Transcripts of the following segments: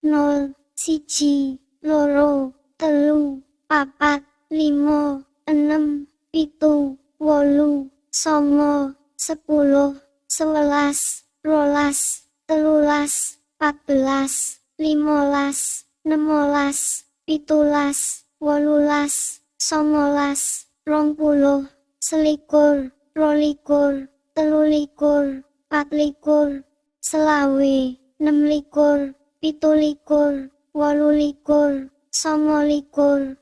0, 1, 2, 3, 4, 5, 6, 7, 8, 9, 10, 11, 12, 13, 14, 15, 16, 17, 18, 19, 20, 21, 22, 23, 24, 25, 26,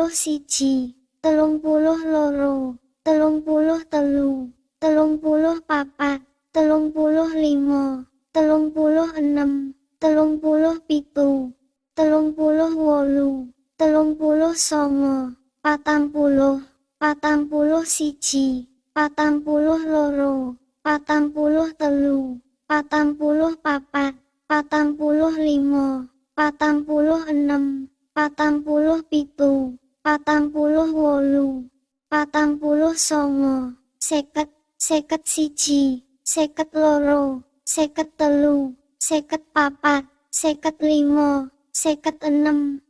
27, 28, 29, 30, 31, 32, 33, 34, 35, 36, 37, 38, 39, 40, 41, 42, 43, 44, 45, 46, 47, 48, 49, 50, 51, 52, 53, 54, 55, 56, 57,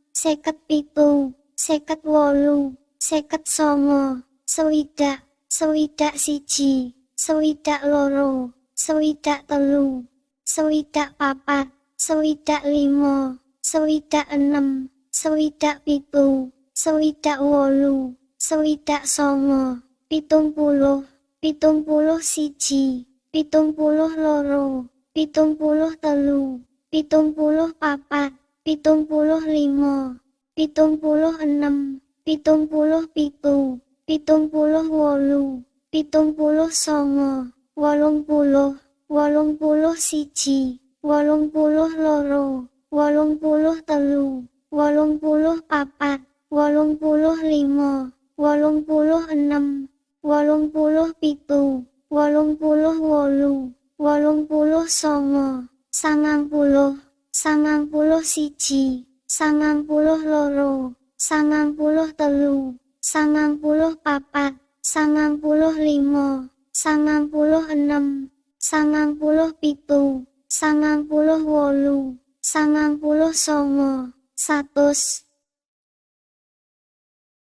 58, 59, swidak, swidak siji, swidak loro, swidak telu, swidak papat, swidak limo, swidak enem, swidak pitu, swidak wolu, swidak songo, 70, 71, 72, 73, 74, 75, 76, 77, 78, 79, 80, 81, 82, 83, 84, 85, 86, 87, 88, 89, 90, 91, 92, 93, 94, 95, 96, 97, 98, 99, 100,